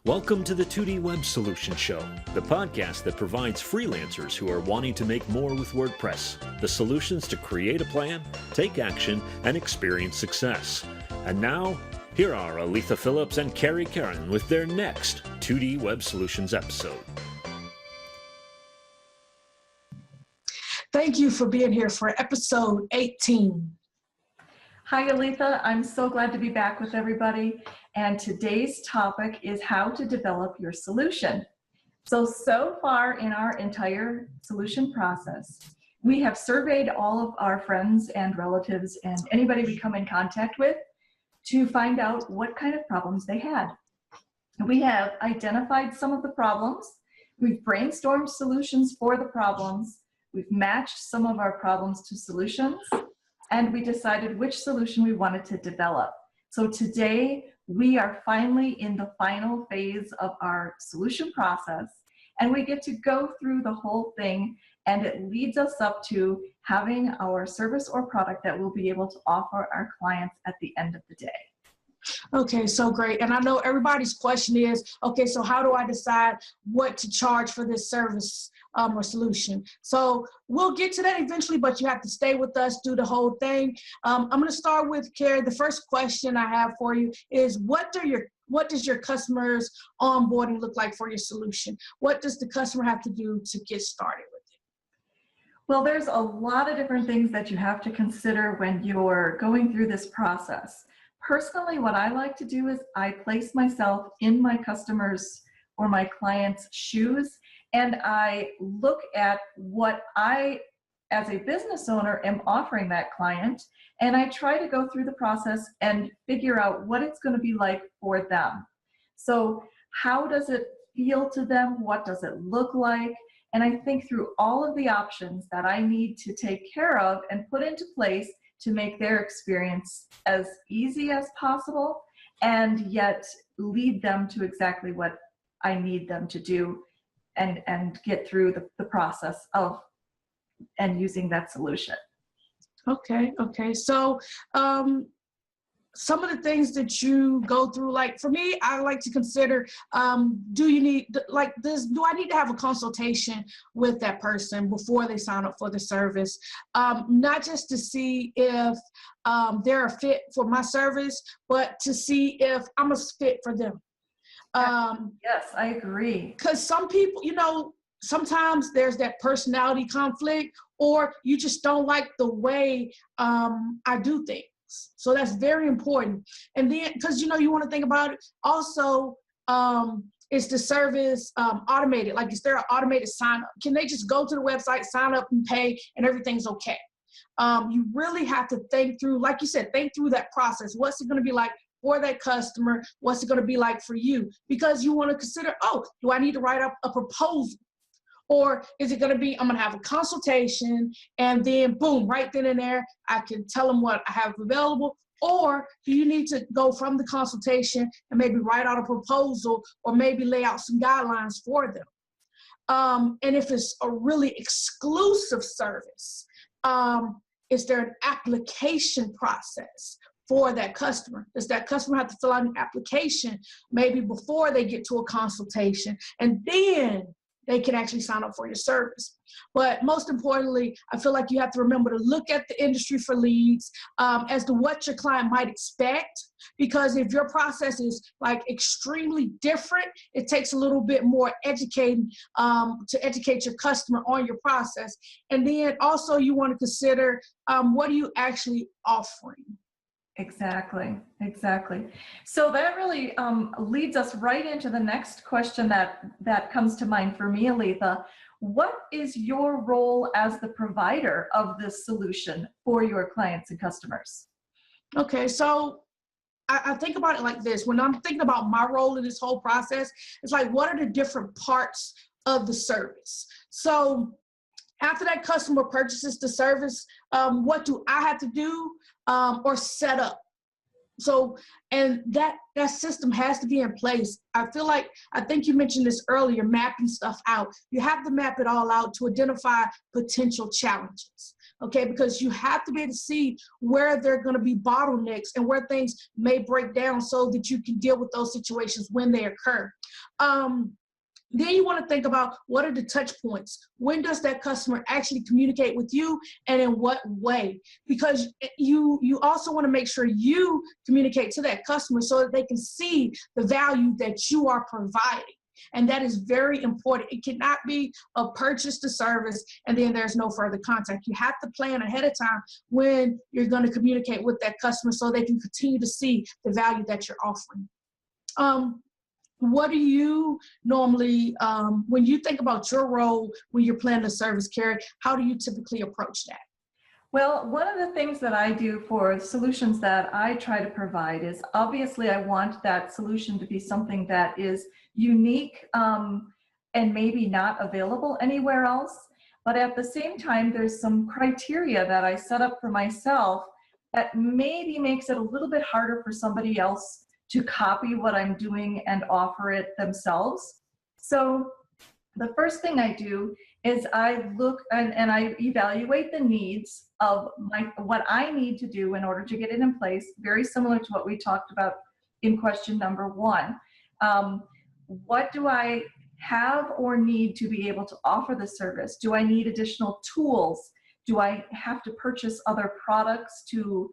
Welcome to the 2D Web Solution Show, the podcast that provides freelancers who are wanting to make more with WordPress, the solutions to create a plan, take action, and experience success. And now, here are Arelthia, Phillips, and Carron with their next 2D Web Solutions episode. Thank you for being here for episode 18. Hi, Arelthia. I'm so glad to be back with everybody. And today's topic is how to develop your solution. So far in our entire solution process, we have surveyed all of our friends and relatives and anybody we come in contact with to find out what kind of problems they had. We have identified some of the problems. We've brainstormed solutions for the problems. We've matched some of our problems to solutions, and we decided which solution we wanted to develop. So today, we are finally in the final phase of our solution process, and we get to go through the whole thing, and it leads us up to having our service or product that we'll be able to offer our clients at the end of the day. Okay, so great. And I know everybody's question is, okay, so how do I decide what to charge for this service or solution? So we'll get to that eventually, but you have to stay with us, do the whole thing. I'm going to start with Kerry. The first question I have for you is, what does your customer's onboarding look like for your solution? What does the customer have to do to get started with it? Well, there's a lot of different things that you have to consider when you're going through this process. Personally, what I like to do is I place myself in my customer's or my client's shoes, and I look at what I, as a business owner, am offering that client, and I try to go through the process and figure out what it's going to be like for them. So how does it feel to them? What does it look like? And I think through all of the options that I need to take care of and put into place to make their experience as easy as possible, and yet lead them to exactly what I need them to do and get through the process of and using that solution. Okay. So some of the things that you go through, like for me, I like to consider, do I need to have a consultation with that person before they sign up for the service? Not just to see if they're a fit for my service, but to see if I'm a fit for them. Yes, I agree. Because some people, sometimes there's that personality conflict, or you just don't like the way I do things. So that's very important. And then, because you want to think about it, also, is the service automated? Like, is there an automated sign up? Can they just go to the website, sign up and pay, and everything's okay? You really have to think through, like you said, think through that process. What's it going to be like for that customer? What's it going to be like for you? Because you want to consider, do I need to write up a proposal? Or is it going to be, I'm going to have a consultation, and then boom, right then and there, I can tell them what I have available? Or do you need to go from the consultation and maybe write out a proposal, or maybe lay out some guidelines for them? And if it's a really exclusive service, is there an application process for that customer? Does that customer have to fill out an application maybe before they get to a consultation, and then they can actually sign up for your service? But most importantly, I feel like you have to remember to look at the industry for leads as to what your client might expect. Because if your process is like extremely different, it takes a little bit more educating to educate your customer on your process. And then also you want to consider what are you actually offering? Exactly. So that really leads us right into the next question that comes to mind for me, Arelthia. What is your role as the provider of this solution for your clients and customers? Okay, so I think about it like this. When I'm thinking about my role in this whole process, it's like, what are the different parts of the service? So after that customer purchases the service, what do I have to do or set up? So, and that system has to be in place. I think you mentioned this earlier, mapping stuff out. You have to map it all out to identify potential challenges. okay? Because you have to be able to see where there are going to be bottlenecks and where things may break down so that you can deal with those situations when they occur. Then you want to think about, what are the touch points? When does that customer actually communicate with you, and in what way? Because you also want to make sure you communicate to that customer so that they can see the value that you are providing. And that is very important. It cannot be a purchase to service and then there's no further contact. You have to plan ahead of time when you're going to communicate with that customer so they can continue to see the value that you're offering. What do you normally, when you think about your role when you're planning a service, Kerry, how do you typically approach that? Well, one of the things that I do for solutions that I try to provide is, obviously I want that solution to be something that is unique and maybe not available anywhere else. But at the same time, there's some criteria that I set up for myself that maybe makes it a little bit harder for somebody else to copy what I'm doing and offer it themselves. So the first thing I do is I look and I evaluate the needs of what I need to do in order to get it in place, very similar to what we talked about in question number 1. What do I have or need to be able to offer the service? Do I need additional tools? Do I have to purchase other products to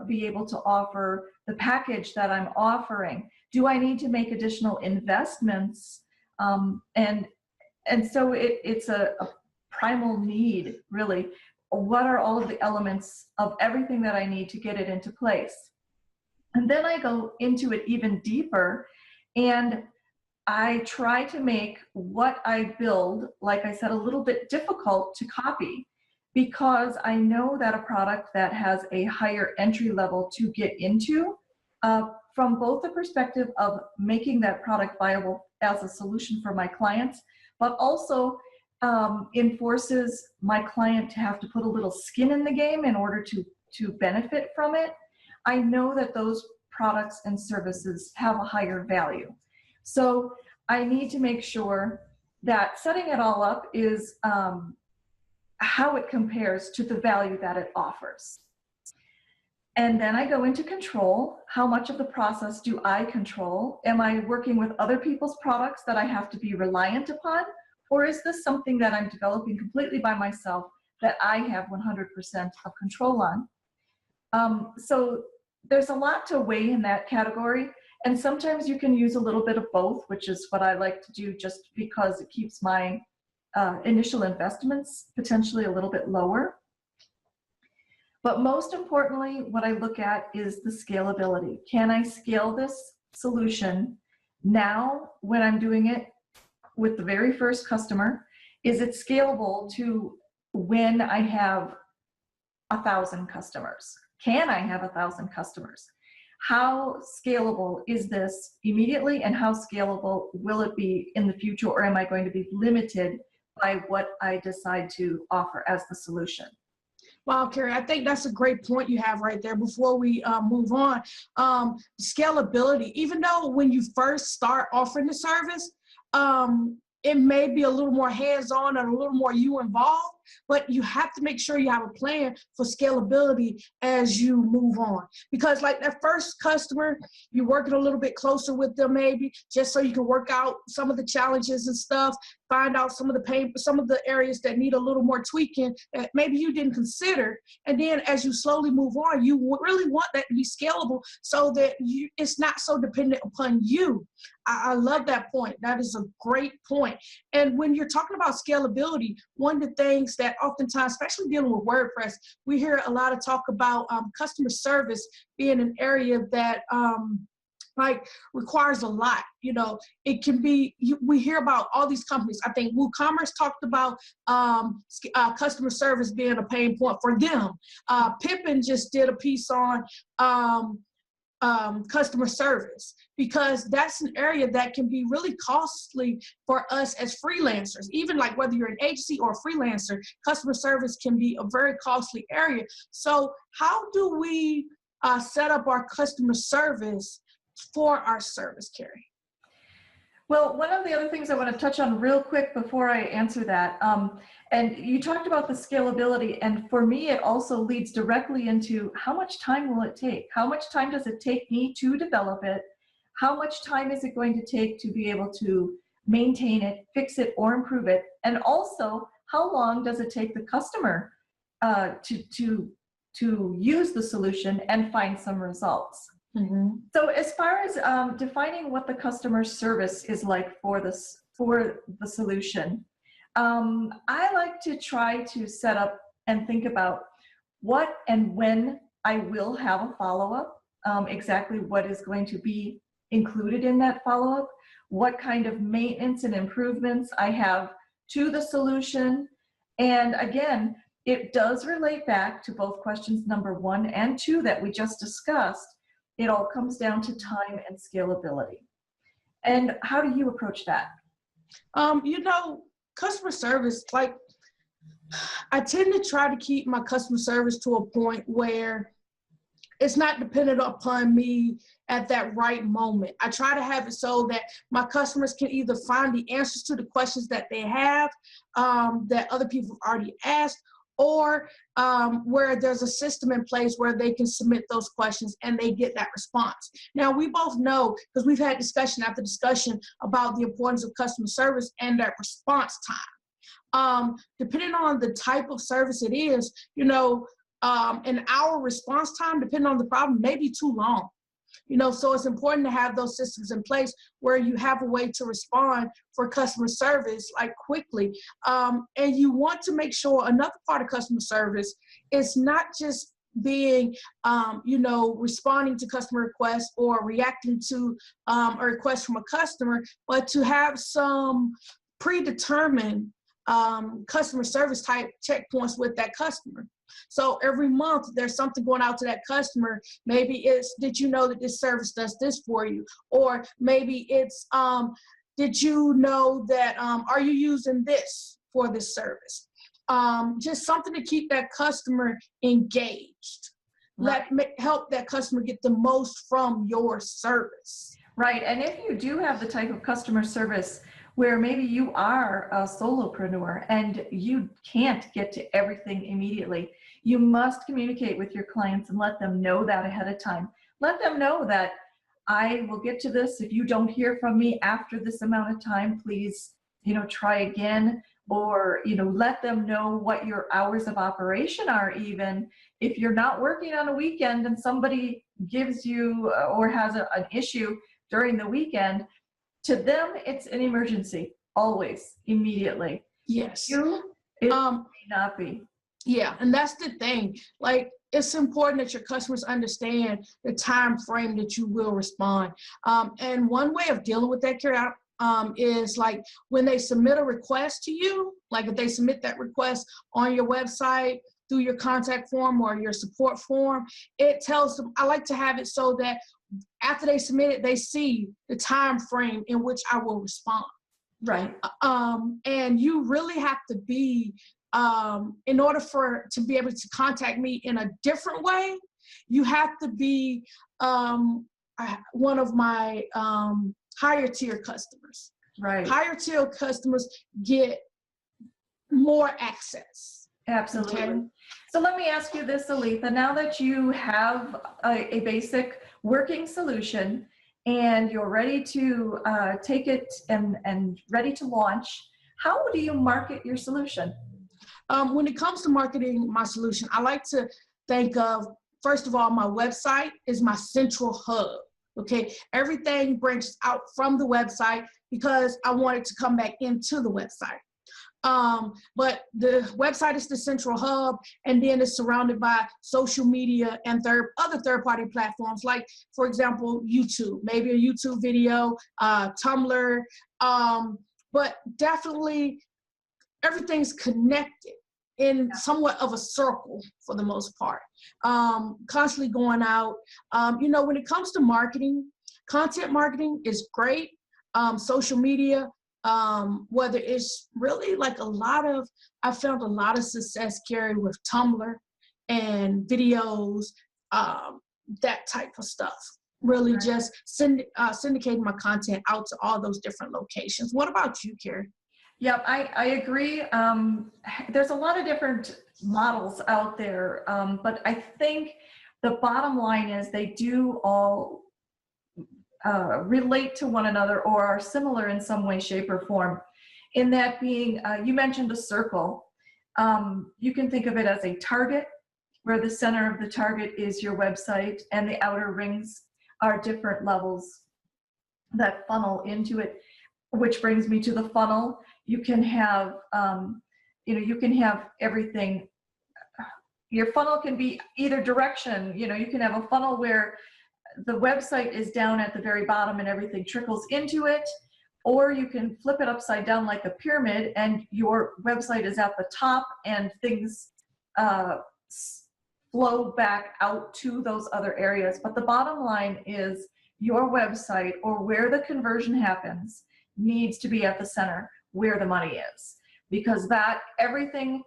be able to offer the package that I'm offering? Do I need to make additional investments? And so it's a primal need, really. What are all of the elements of everything that I need to get it into place? And then I go into it even deeper, and I try to make what I build, like I said, a little bit difficult to copy, because I know that a product that has a higher entry level to get into, from both the perspective of making that product viable as a solution for my clients, but also enforces my client to have to put a little skin in the game in order to benefit from it. I know that those products and services have a higher value. So I need to make sure that setting it all up is how it compares to the value that it offers. And then I go into control. How much of the process do I control? Am I working with other people's products that I have to be reliant upon? Or is this something that I'm developing completely by myself that I have 100% of control on? So there's a lot to weigh in that category. And sometimes you can use a little bit of both, which is what I like to do, just because it keeps my initial investments potentially a little bit lower. But most importantly, what I look at is the scalability. Can I scale this solution now when I'm doing it with the very first customer? Is it scalable to when I have 1,000 customers? Can I have 1,000 customers? How scalable is this immediately, and how scalable will it be in the future, or am I going to be limited by what I decide to offer as the solution? Wow, Kerry, I think that's a great point you have right there. Before we move on, scalability, even though when you first start offering the service, it may be a little more hands-on and a little more you involved, but you have to make sure you have a plan for scalability as you move on. Because like that first customer, you're working a little bit closer with them maybe, just so you can work out some of the challenges and stuff, find out some of the pain, some of the areas that need a little more tweaking that maybe you didn't consider. And then as you slowly move on, you really want that to be scalable so that it's not so dependent upon you. I love that point. That is a great point. And when you're talking about scalability, one of the things that oftentimes, especially dealing with WordPress, we hear a lot of talk about customer service being an area that like requires a lot. You know, it can be, we hear about all these companies. I think WooCommerce talked about customer service being a pain point for them. Pippin just did a piece on customer service, because that's an area that can be really costly for us as freelancers. Even like whether you're an agency or a freelancer, customer service can be a very costly area. So how do we set up our customer service for our service, Kerry? Well, one of the other things I want to touch on real quick before I answer that, and you talked about the scalability, and for me, it also leads directly into how much time will it take? How much time does it take me to develop it? How much time is it going to take to be able to maintain it, fix it, or improve it? And also, how long does it take the customer to use the solution and find some results? Mm-hmm. So as far as defining what the customer service is like for the solution, I like to try to set up and think about what and when I will have a follow-up, exactly what is going to be included in that follow-up, what kind of maintenance and improvements I have to the solution. And again, it does relate back to both questions number 1 and 2 that we just discussed. It all comes down to time and scalability. And how do you approach that? Customer service, like, I tend to try to keep my customer service to a point where it's not dependent upon me at that right moment. I try to have it so that my customers can either find the answers to the questions that they have that other people have already asked, or where there's a system in place where they can submit those questions and they get that response. Now, we both know, because we've had discussion after discussion about the importance of customer service and that response time. Depending on the type of service it is, an hour response time, depending on the problem, may be too long. So it's important to have those systems in place where you have a way to respond for customer service, like, quickly. And you want to make sure another part of customer service is not just being, responding to customer requests or reacting to a request from a customer, but to have some predetermined customer service type checkpoints with that customer. So every month there's something going out to that customer. Maybe it's, did you know that this service does this for you? Or maybe it's, did you know that, are you using this for this service? Just something to keep that customer engaged. Right. Help that customer get the most from your service. Right, and if you do have the type of customer service where maybe you are a solopreneur and you can't get to everything immediately, you must communicate with your clients and let them know that ahead of time. Let them know that I will get to this. If you don't hear from me after this amount of time, please, try again, or, let them know what your hours of operation are. Even if you're not working on a weekend and somebody gives you or has an issue during the weekend, to them, it's an emergency, always, immediately. Yes. It may not be. Yeah, and that's the thing. Like, it's important that your customers understand the time frame that you will respond. And one way of dealing with that, Kerry, is like when they submit a request to you, like if they submit that request on your website through your contact form or your support form, it tells them, I like to have it so that after they submit it, they see the time frame in which I will respond. Right. And you really have to be, in order to be able to contact me in a different way, you have to be one of my higher tier customers. Right. Higher tier customers get more access. Absolutely. Okay? So let me ask you this, Arelthia. Now that you have a basic working solution and you're ready to take it and ready to launch, how do you market your solution? When it comes to marketing my solution, I like to think of, first of all, my website is my central hub. Okay, everything branches out from the website because I want it to come back into the website. But the website is the central hub, and then it's surrounded by social media and other third-party platforms, like, for example, YouTube, maybe a YouTube video, Tumblr, but definitely everything's connected in somewhat of a circle for the most part. Constantly going out. When it comes to marketing, content marketing is great. Social media, whether it's really like I found a lot of success, Kerry, with Tumblr and videos, that type of stuff. really just syndicating my content out to all those different locations. What about you, Kerry? Yep, I agree. There's a lot of different models out there, but I think the bottom line is they do all relate to one another or are similar in some way, shape, or form. In that being, you mentioned a circle. You can think of it as a target, where the center of the target is your website and the outer rings are different levels that funnel into it, which brings me to the funnel. You can have, you can have everything. Your funnel can be either direction. You can have a funnel where the website is down at the very bottom and everything trickles into it, or you can flip it upside down like a pyramid and your website is at the top and things flow back out to those other areas. But the bottom line is your website, or where the conversion happens, needs to be at the center where the money is, because that everything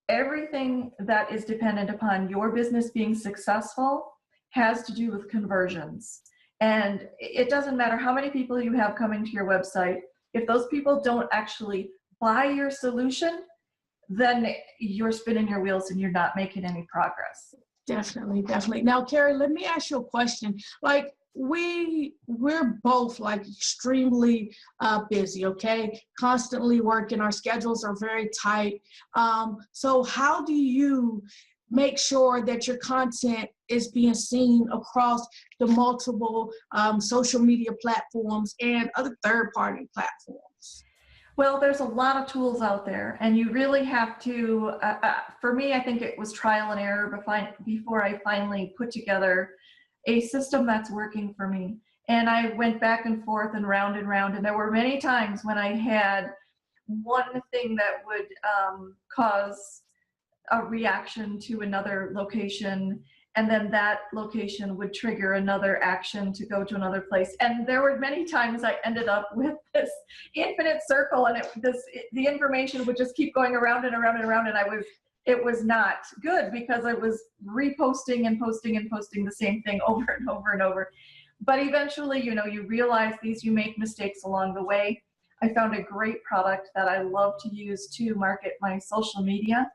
that is dependent upon your business being successful has to do with conversions. And it doesn't matter how many people you have coming to your website. If those people don't actually buy your solution, then you're spinning your wheels and you're not making any progress. Definitely, definitely. Now, Kerry, let me ask you a question. Like, we're both like extremely busy, okay? Constantly working. Our schedules are very tight. So how do you make sure that your content is being seen across the multiple social media platforms and other third-party platforms? Well, there's a lot of tools out there, and you really have to, for me, I think it was trial and error before I finally put together a system that's working for me. And I went back and forth and round, and there were many times when I had one thing that would cause a reaction to another location, and then that location would trigger another action to go to another place. And there were many times I ended up with this infinite circle, and the information would just keep going around and around and around, and it was not good because I was reposting and posting and posting the same thing over and over and over. But eventually, you realize you make mistakes along the way. I found a great product that I love to use to market my social media.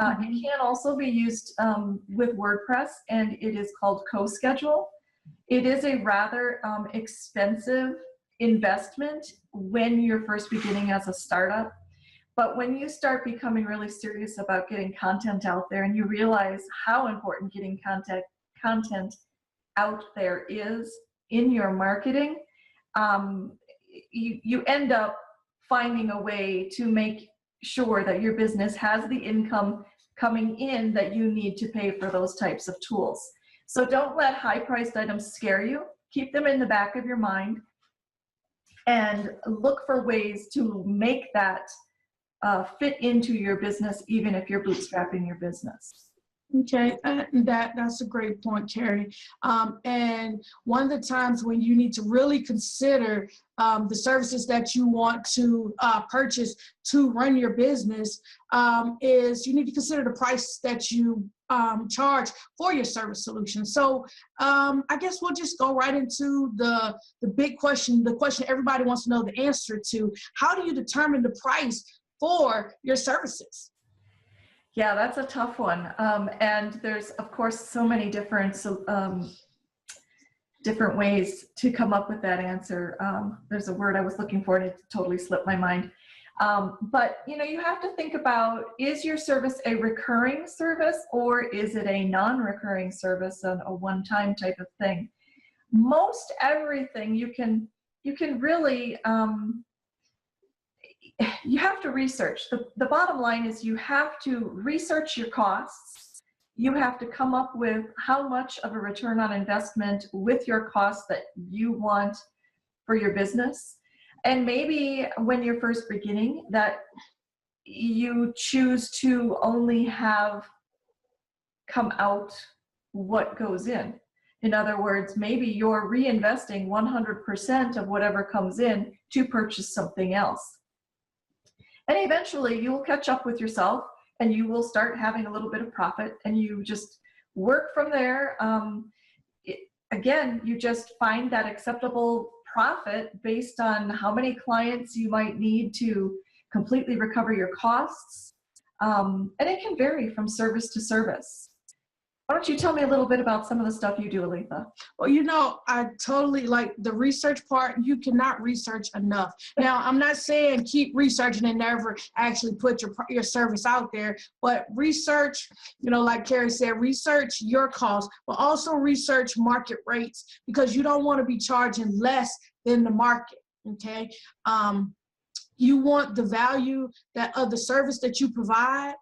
It can also be used with WordPress, and it is called CoSchedule. It is a rather expensive investment when you're first beginning as a startup. But when you start becoming really serious about getting content out there and you realize how important getting content out there is in your marketing, you end up finding a way to make sure that your business has the income coming in that you need to pay for those types of tools. So don't let high-priced items scare you. Keep them in the back of your mind and look for ways to make that fit into your business, even if you're bootstrapping your business. Okay, that's a great point, Kerry. And one of the times when you need to really consider the services that you want to purchase to run your business is you need to consider the price that you charge for your service solution. So I guess we'll just go right into the big question, the question everybody wants to know the answer to. How do you determine the price for your services? Yeah, that's a tough one. And there's, of course, so many different ways to come up with that answer. There's a word I was looking for and it totally slipped my mind. But, you have to think about, is your service a recurring service or is it a non-recurring service, a one-time type of thing? Most everything you can really, you have to research. The bottom line is you have to research your costs. You have to come up with how much of a return on investment with your costs that you want for your business. And maybe when you're first beginning that you choose to only have come out what goes in. In other words, maybe you're reinvesting 100% of whatever comes in to purchase something else. And eventually you will catch up with yourself and you will start having a little bit of profit and you just work from there. again, you just find that acceptable profit based on how many clients you might need to completely recover your costs. And it can vary from service to service. Why don't you tell me a little bit about some of the stuff you do, Arelthia? Well, I totally like the research part. You cannot research enough. Now, I'm not saying keep researching and never actually put your service out there, but research, like Kerry said, research your costs, but also research market rates, because you don't want to be charging less than the market, okay? You want the value of the service that you provide.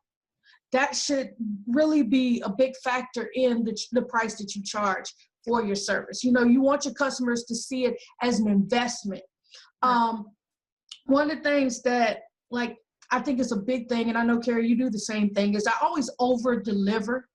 That should really be a big factor in the price that you charge for your service. You want your customers to see it as an investment. One of the things that, I think is a big thing, and I know, Kerry, you do the same thing, is I always over-deliver.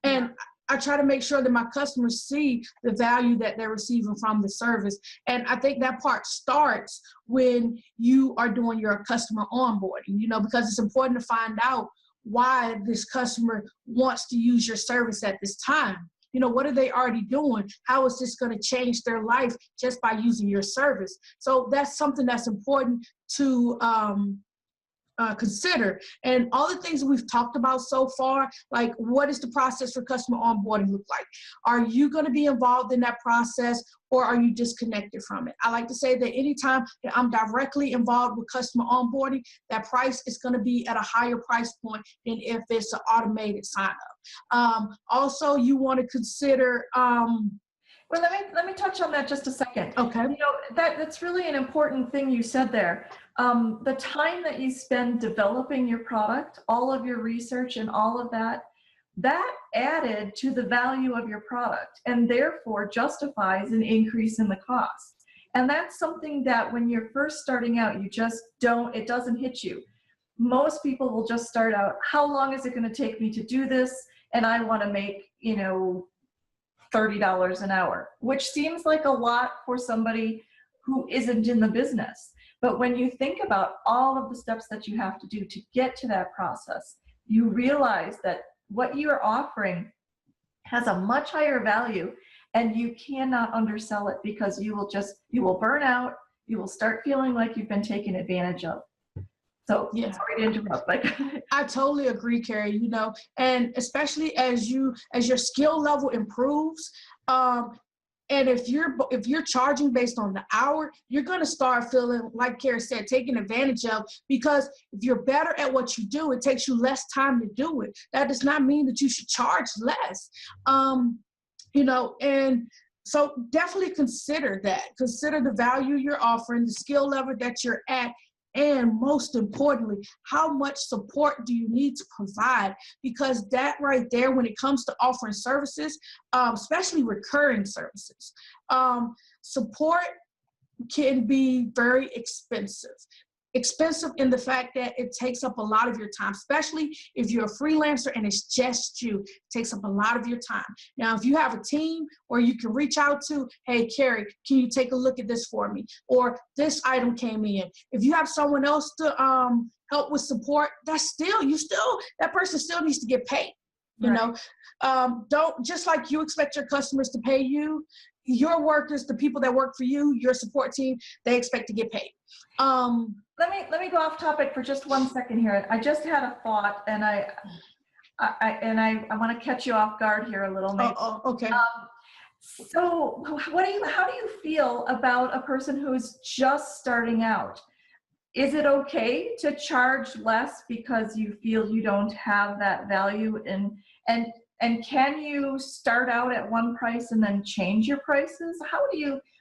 And I try to make sure that my customers see the value that they're receiving from the service. And I think that part starts when you are doing your customer onboarding, because it's important to find out why this customer wants to use your service at this time. What are they already doing? How is this going to change their life just by using your service? So that's something that's important to consider. And all the things that we've talked about so far, like what is the process for customer onboarding look like? Are you going to be involved in that process, or are you disconnected from it? I like to say that anytime that I'm directly involved with customer onboarding, that price is going to be at a higher price point than if it's an automated sign up. Also, you want to consider well, let me touch on that just a second. Okay. That's really an important thing you said there. The time that you spend developing your product, all of your research and all of that added to the value of your product, and therefore justifies an increase in the cost. And that's something that when you're first starting out, it doesn't hit you. Most people will just start out, how long is it going to take me to do this? And I want to make, $30 an hour, which seems like a lot for somebody who isn't in the business. But when you think about all of the steps that you have to do to get to that process, you realize that what you are offering has a much higher value, and you cannot undersell it, because you will burn out. You will start feeling like you've been taken advantage of. So yeah. Sorry to interrupt. I totally agree, Kerry, and especially as your skill level improves, and if you're charging based on the hour, you're going to start feeling, like Kerry said, taken advantage of, because if you're better at what you do, it takes you less time to do it. That does not mean that you should charge less, and so definitely consider that. Consider the value you're offering, the skill level that you're at, and most importantly, how much support do you need to provide? Because that right there, when it comes to offering services, especially recurring services, support can be very expensive. Expensive in the fact that it takes up a lot of your time, especially if you're a freelancer and it's just you. It takes up a lot of your time. Now, if you have a team where you can reach out to, hey, Kerry, can you take a look at this for me? Or this item came in. If you have someone else to help with support, that person still needs to get paid. Don't, just like you expect your customers to pay you, your workers, the people that work for you, your support team, they expect to get paid. Let me go off topic for just 1 second here. I just had a thought, and I want to catch you off guard here a little, maybe. Okay. So how do you feel about a person who's just starting out? Is it okay to charge less because you feel you don't have that value, and can you start out at one price and then change your prices?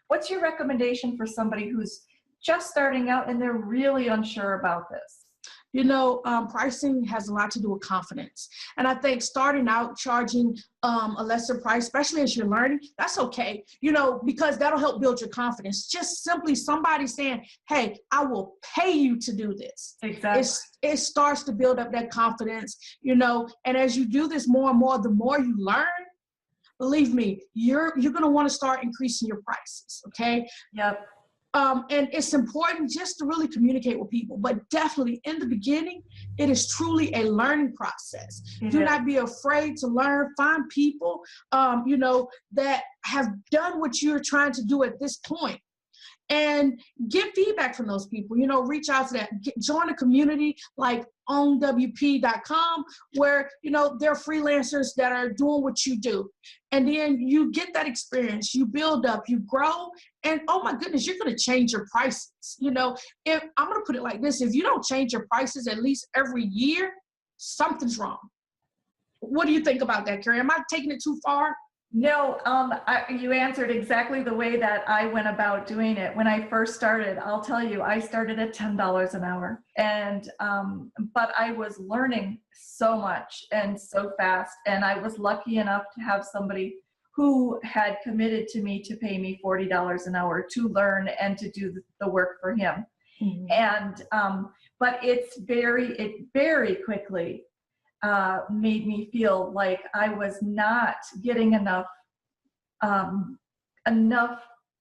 What's your recommendation for somebody who's just starting out and they're really unsure about this? Pricing has a lot to do with confidence. And I think starting out charging a lesser price, especially as you're learning, that's okay, because that'll help build your confidence. Just simply somebody saying, hey, I will pay you to do this. Exactly. It starts to build up that confidence, and as you do this more and more, the more you learn, believe me, you're going to want to start increasing your prices. Okay. Yep. And it's important just to really communicate with people, but definitely in the beginning, it is truly a learning process. Do not be afraid to learn, find people, that have done what you're trying to do at this point. And get feedback from those people, reach out to that, join a community like ownwp.com where, there are freelancers that are doing what you do. And then you get that experience, you build up, you grow, and oh my goodness, you're going to change your prices. If I'm going to put it like this, if you don't change your prices at least every year, something's wrong. What do you think about that, Kerry? Am I taking it too far? No, you answered exactly the way that I went about doing it. When I first started, I'll tell you, I started at $10 an hour, and but I was learning so much and so fast, and I was lucky enough to have somebody who had committed to me to pay me $40 an hour to learn and to do the work for him. Mm-hmm. And but it very quickly made me feel like I was not getting enough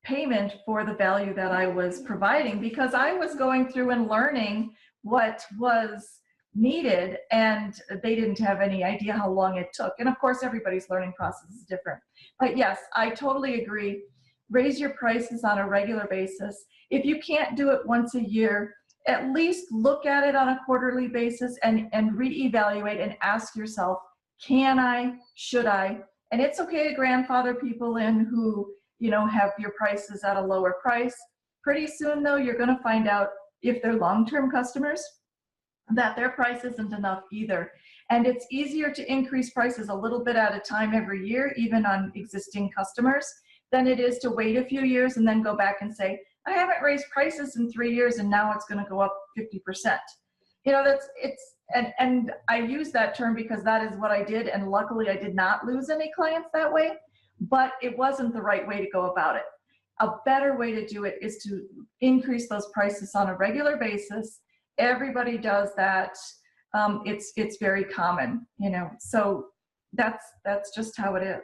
payment for the value that I was providing, because I was going through and learning what was needed, and they didn't have any idea how long it took. And of course, everybody's learning process is different. But yes, I totally agree. Raise your prices on a regular basis. If you can't do it once a year, at least look at it on a quarterly basis and reevaluate and ask yourself, can I, should I? And it's okay to grandfather people in who, have your prices at a lower price. Pretty soon though, you're going to find out if they're long-term customers that their price isn't enough either. And it's easier to increase prices a little bit at a time every year, even on existing customers, than it is to wait a few years and then go back and say, I haven't raised prices in 3 years and now it's going to go up 50%. And I use that term because that is what I did. And luckily I did not lose any clients that way, but it wasn't the right way to go about it. A better way to do it is to increase those prices on a regular basis. Everybody does that. It's very common, so that's just how it is.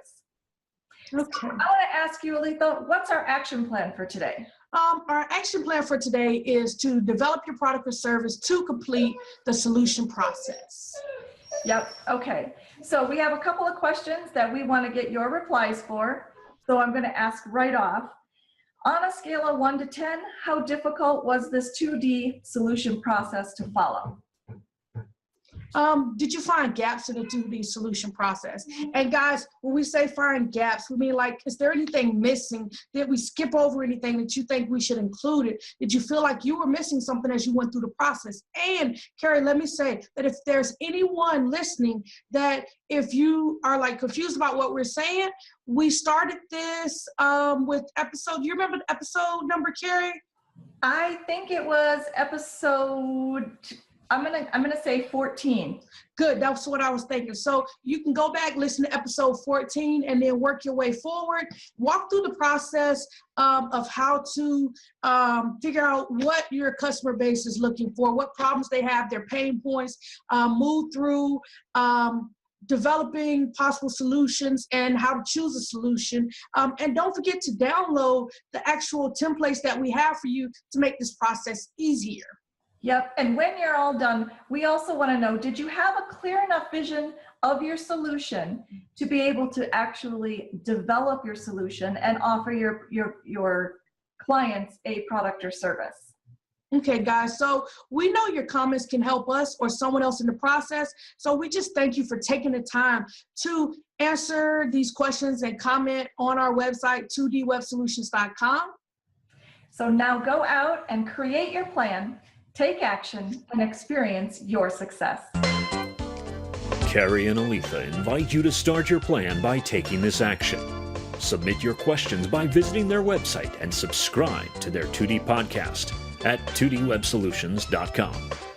Okay. So I want to ask you, Arelthia, what's our action plan for today? Our action plan for today is to develop your product or service to complete the solution process. Yep. Okay. So we have a couple of questions that we want to get your replies for. So I'm going to ask right off. On a scale of 1 to 10, how difficult was this 2D solution process to follow? Did you find gaps in the 2D solution process? And guys, when we say find gaps, we mean like, is there anything missing? Did we skip over anything that you think we should include it? Did you feel like you were missing something as you went through the process? And Kerry, let me say that if there's anyone listening that if you are like confused about what we're saying, we started this with episode, do you remember the episode number, Kerry? I think it was episode, I'm gonna say 14. Good, that's what I was thinking. So you can go back, listen to episode 14, and then work your way forward. Walk through the process of how to figure out what your customer base is looking for, what problems they have, their pain points, move through developing possible solutions and how to choose a solution. And don't forget to download the actual templates that we have for you to make this process easier. Yep, and when you're all done, we also want to know, did you have a clear enough vision of your solution to be able to actually develop your solution and offer your clients a product or service? Okay, guys, so we know your comments can help us or someone else in the process. So we just thank you for taking the time to answer these questions and comment on our website, 2dwebsolutions.com. So now go out and create your plan, take action, and experience your success. Kerry and Arelthia invite you to start your plan by taking this action. Submit your questions by visiting their website and subscribe to their 2D podcast at 2dwebsolutions.com.